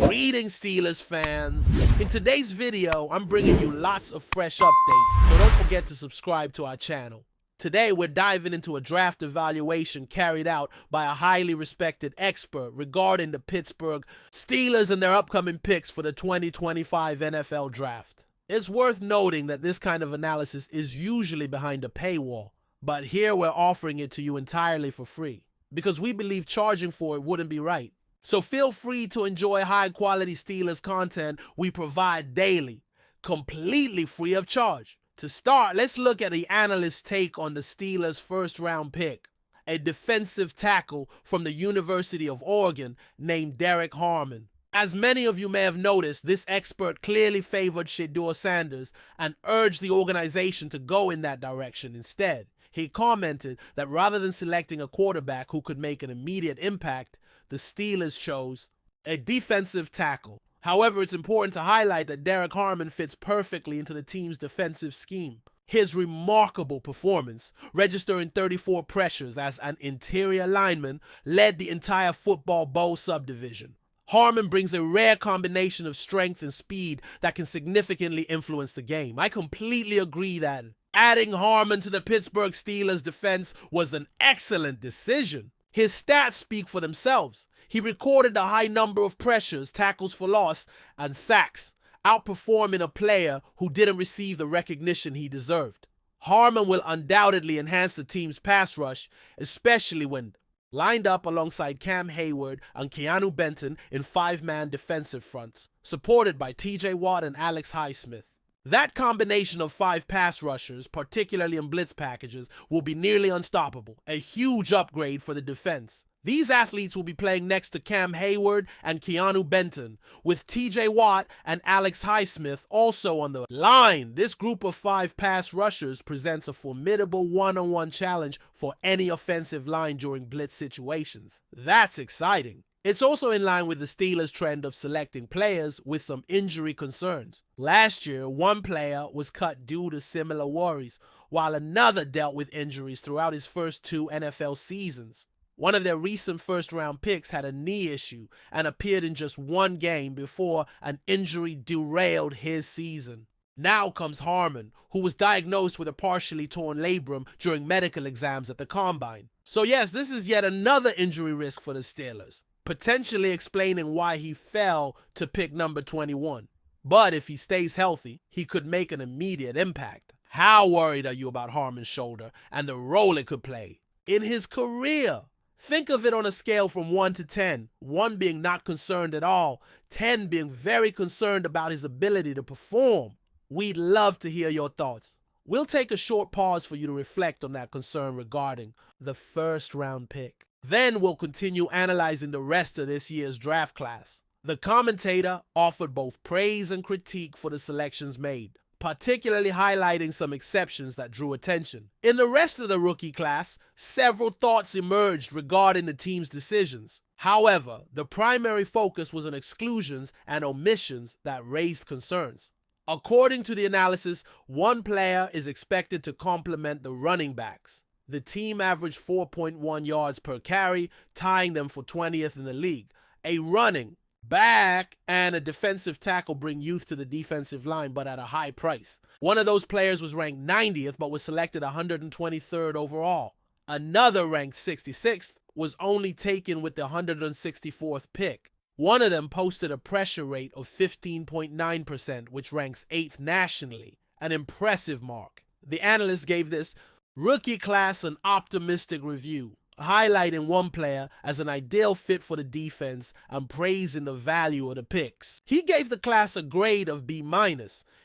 Greetings, Steelers fans. In today's video, I'm bringing you lots of fresh updates, so don't forget to subscribe to our channel. Today, we're diving into a draft evaluation carried out by a highly respected expert regarding the Pittsburgh Steelers and their upcoming picks for the 2025 NFL Draft. It's worth noting that this kind of analysis is usually behind a paywall, but here we're offering it to you entirely for free, because we believe charging for it wouldn't be right. So feel free to enjoy high-quality Steelers content we provide daily, completely free of charge. To start, let's look at the analyst's take on the Steelers' first-round pick, a defensive tackle from the University of Oregon named Dak Harmon. As many of you may have noticed, this expert clearly favored Shedeur Sanders and urged the organization to go in that direction instead. He commented that rather than selecting a quarterback who could make an immediate impact, the Steelers chose a defensive tackle. However, it's important to highlight that Dak Harmon fits perfectly into the team's defensive scheme. His remarkable performance, registering 34 pressures as an interior lineman, led the entire football bowl subdivision. Harmon brings a rare combination of strength and speed that can significantly influence the game. I completely agree that adding Harmon to the Pittsburgh Steelers defense was an excellent decision. His stats speak for themselves. He recorded a high number of pressures, tackles for loss, and sacks, outperforming a player who didn't receive the recognition he deserved. Harmon will undoubtedly enhance the team's pass rush, especially when lined up alongside Cam Hayward and Keanu Benton in five-man defensive fronts, supported by TJ Watt and Alex Highsmith. That combination of five pass rushers, particularly in blitz packages, will be nearly unstoppable, a huge upgrade for the defense. These athletes will be playing next to Cam Hayward and Keanu Benton, with TJ Watt and Alex Highsmith also on the line. This group of five pass rushers presents a formidable one-on-one challenge for any offensive line during blitz situations. That's exciting. It's also in line with the Steelers' trend of selecting players with some injury concerns. Last year, one player was cut due to similar worries, while another dealt with injuries throughout his first two NFL seasons. One of their recent first-round picks had a knee issue and appeared in just one game before an injury derailed his season. Now comes Harmon, who was diagnosed with a partially torn labrum during medical exams at the Combine. So yes, this is yet another injury risk for the Steelers, potentially explaining why he fell to pick number 21. But if he stays healthy, he could make an immediate impact. How worried are you about Harmon's shoulder and the role it could play in his career? Think of it on a scale from 1 to 10, 1 being not concerned at all, 10 being very concerned about his ability to perform. We'd love to hear your thoughts. We'll take a short pause for you to reflect on that concern regarding the first-round pick. Then we'll continue analyzing the rest of this year's draft class. The commentator offered both praise and critique for the selections made, particularly highlighting some exceptions that drew attention. In the rest of the rookie class, several thoughts emerged regarding the team's decisions. However, the primary focus was on exclusions and omissions that raised concerns. According to the analysis, one player is expected to complement the running backs. The team averaged 4.1 yards per carry, tying them for 20th in the league. A running back and a defensive tackle bring youth to the defensive line, but at a high price. One of those players was ranked 90th, but was selected 123rd overall. Another ranked 66th was only taken with the 164th pick. One of them posted a pressure rate of 15.9%, which ranks 8th nationally, an impressive mark. The analyst gave this rookie class an optimistic review, highlighting one player as an ideal fit for the defense and praising the value of the picks. He gave the class a grade of B-.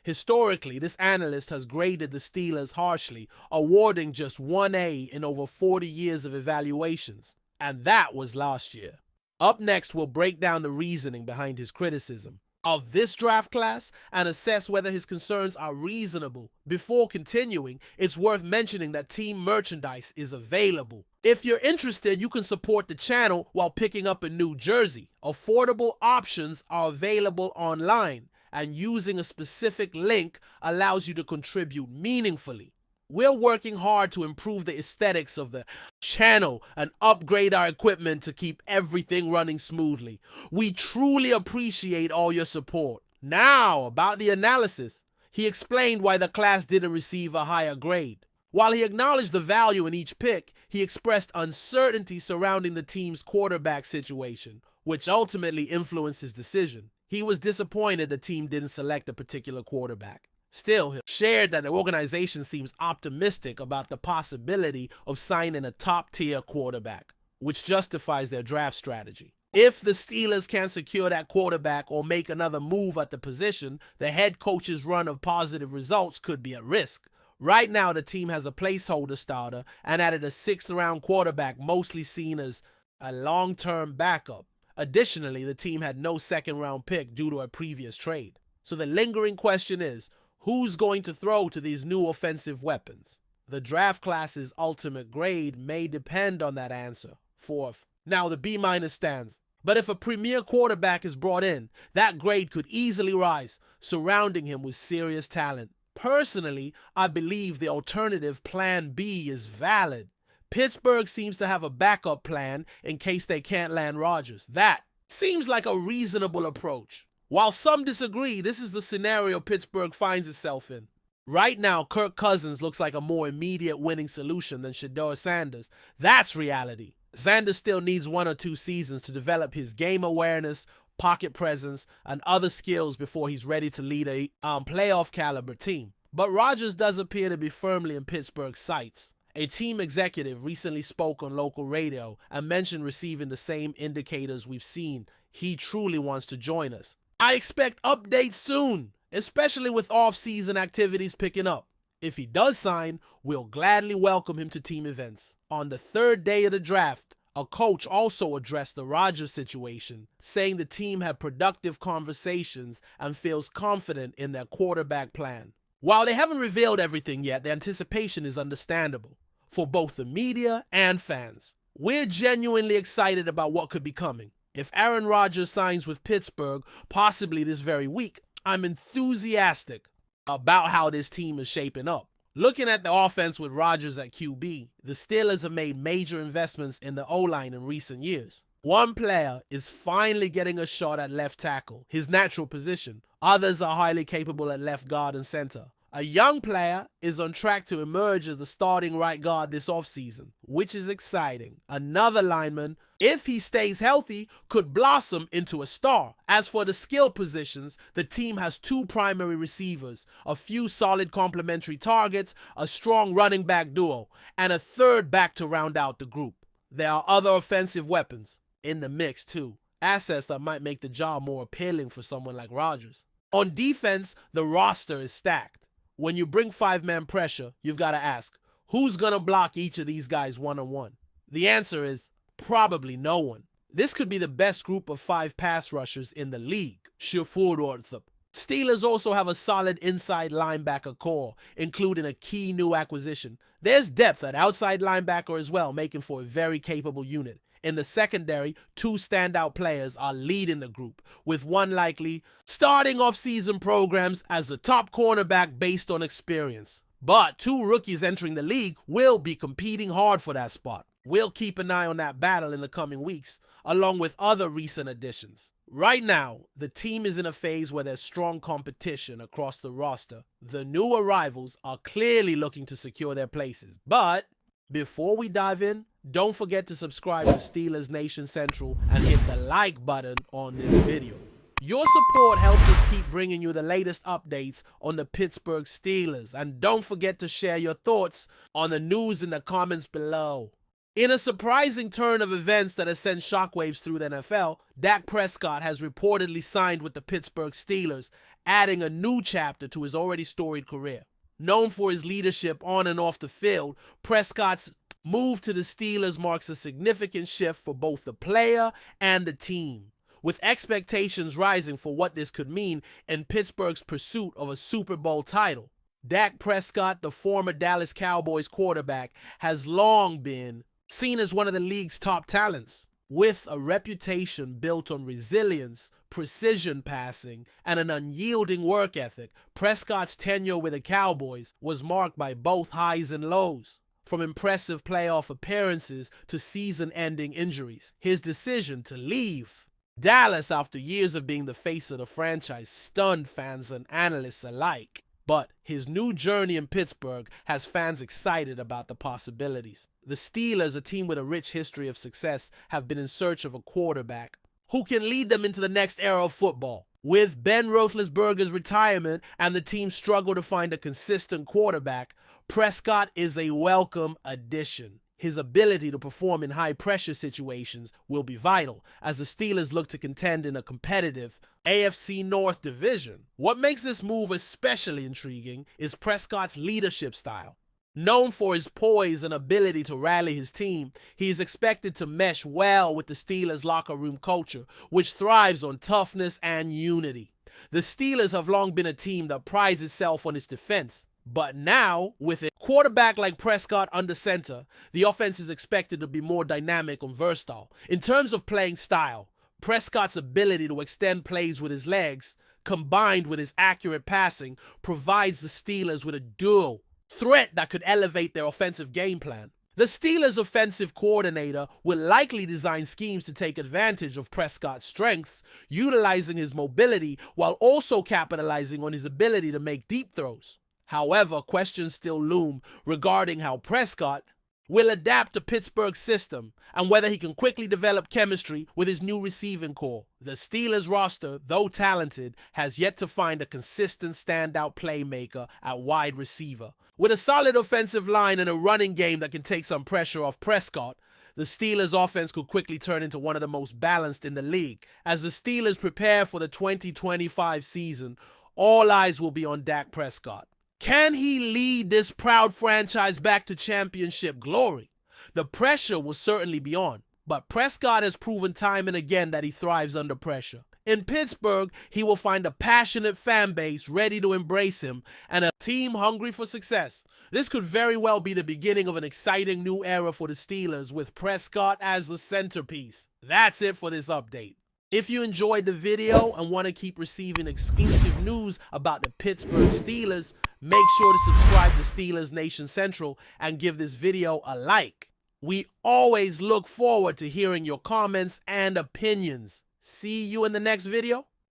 Historically, this analyst has graded the Steelers harshly, awarding just 1A in over 40 years of evaluations, and that was last year. Up next, we'll break down the reasoning behind his criticism of this draft class and assess whether his concerns are reasonable. Before continuing, it's worth mentioning that team merchandise is available. If you're interested, you can support the channel while picking up a new jersey. Affordable options are available online, and using a specific link allows you to contribute meaningfully. We're working hard to improve the aesthetics of the channel and upgrade our equipment to keep everything running smoothly. We truly appreciate all your support. Now, about the analysis. He explained why the class didn't receive a higher grade. While he acknowledged the value in each pick, he expressed uncertainty surrounding the team's quarterback situation, which ultimately influenced his decision. He was disappointed the team didn't select a particular quarterback. Still, he shared that the organization seems optimistic about the possibility of signing a top-tier quarterback, which justifies their draft strategy. If the Steelers can't secure that quarterback or make another move at the position, the head coach's run of positive results could be at risk. Right now, the team has a placeholder starter and added a 6th-round quarterback, mostly seen as a long-term backup. Additionally, the team had no 2nd-round pick due to a previous trade. So the lingering question is, who's going to throw to these new offensive weapons? The draft class's ultimate grade may depend on that answer. 4th. Now the B- stands. But if a premier quarterback is brought in, that grade could easily rise, surrounding him with serious talent. Personally, I believe the alternative plan B is valid. Pittsburgh seems to have a backup plan in case they can't land Rodgers. That seems like a reasonable approach. While some disagree, this is the scenario Pittsburgh finds itself in. Right now, Kirk Cousins looks like a more immediate winning solution than Shedeur Sanders. That's reality. Sanders still needs 1 or 2 seasons to develop his game awareness, pocket presence, and other skills before he's ready to lead a playoff caliber team. But Rodgers does appear to be firmly in Pittsburgh's sights. A team executive recently spoke on local radio and mentioned receiving the same indicators we've seen. He truly wants to join us. I expect updates soon, especially with off-season activities picking up. If he does sign, we'll gladly welcome him to team events. On the 3rd day of the draft, a coach also addressed the Rodgers situation, saying the team had productive conversations and feels confident in their quarterback plan. While they haven't revealed everything yet, the anticipation is understandable for both the media and fans. We're genuinely excited about what could be coming. If Aaron Rodgers signs with Pittsburgh, possibly this very week, I'm enthusiastic about how this team is shaping up. Looking at the offense with Rodgers at QB, the Steelers have made major investments in the O-line in recent years. One player is finally getting a shot at left tackle, his natural position. Others are highly capable at left guard and center. A young player is on track to emerge as the starting right guard this offseason, which is exciting. Another lineman, if he stays healthy, could blossom into a star. As for the skill positions, the team has 2 primary receivers, a few solid complementary targets, a strong running back duo, and a 3rd back to round out the group. There are other offensive weapons in the mix too, assets that might make the job more appealing for someone like Rodgers. On defense, the roster is stacked. When you bring 5-man pressure, you've got to ask, who's going to block each of these guys one-on-one? The answer is probably no one. This could be the best group of 5 pass rushers in the league. Steelers also have a solid inside linebacker core, including a key new acquisition. There's depth at outside linebacker as well, making for a very capable unit. In the secondary, 2 standout players are leading the group, with one likely starting off-season programs as the top cornerback based on experience. But 2 rookies entering the league will be competing hard for that spot. We'll keep an eye on that battle in the coming weeks, along with other recent additions. Right now, the team is in a phase where there's strong competition across the roster. The new arrivals are clearly looking to secure their places. But before we dive in, don't forget to subscribe to Steelers Nation Central and hit the like button on this video. Your support helps us keep bringing you the latest updates on the Pittsburgh Steelers. And don't forget to share your thoughts on the news in the comments below. In a surprising turn of events that has sent shockwaves through the NFL, Dak Prescott has reportedly signed with the Pittsburgh Steelers, adding a new chapter to his already storied career. Known for his leadership on and off the field, Prescott's move to the Steelers marks a significant shift for both the player and the team, with expectations rising for what this could mean in Pittsburgh's pursuit of a Super Bowl title. Dak Prescott, the former Dallas Cowboys quarterback, has long been seen as one of the league's top talents. With a reputation built on resilience, precision passing, and an unyielding work ethic, Prescott's tenure with the Cowboys was marked by both highs and lows. From impressive playoff appearances to season-ending injuries, his decision to leave Dallas after years of being the face of the franchise stunned fans and analysts alike. But his new journey in Pittsburgh has fans excited about the possibilities. The Steelers, a team with a rich history of success, have been in search of a quarterback who can lead them into the next era of football. With Ben Roethlisberger's retirement and the team's struggle to find a consistent quarterback, Prescott is a welcome addition. His ability to perform in high-pressure situations will be vital as the Steelers look to contend in a competitive AFC North division. What makes this move especially intriguing is Prescott's leadership style. Known for his poise and ability to rally his team, he is expected to mesh well with the Steelers' locker room culture, which thrives on toughness and unity. The Steelers have long been a team that prides itself on its defense. But now, with a quarterback like Prescott under center, the offense is expected to be more dynamic and versatile. In terms of playing style, Prescott's ability to extend plays with his legs, combined with his accurate passing, provides the Steelers with a dual threat that could elevate their offensive game plan. The Steelers' offensive coordinator will likely design schemes to take advantage of Prescott's strengths, utilizing his mobility while also capitalizing on his ability to make deep throws. However, questions still loom regarding how Prescott will adapt to Pittsburgh's system and whether he can quickly develop chemistry with his new receiving core. The Steelers roster, though talented, has yet to find a consistent standout playmaker at wide receiver. With a solid offensive line and a running game that can take some pressure off Prescott, the Steelers' offense could quickly turn into one of the most balanced in the league. As the Steelers prepare for the 2025 season, all eyes will be on Dak Prescott. Can he lead this proud franchise back to championship glory? The pressure will certainly be on, but Prescott has proven time and again that he thrives under pressure. In Pittsburgh, he will find a passionate fan base ready to embrace him and a team hungry for success. This could very well be the beginning of an exciting new era for the Steelers with Prescott as the centerpiece. That's it for this update. If you enjoyed the video and want to keep receiving exclusive news about the Pittsburgh Steelers, make sure to subscribe to Steelers Nation Central and give this video a like. We always look forward to hearing your comments and opinions. See you in the next video.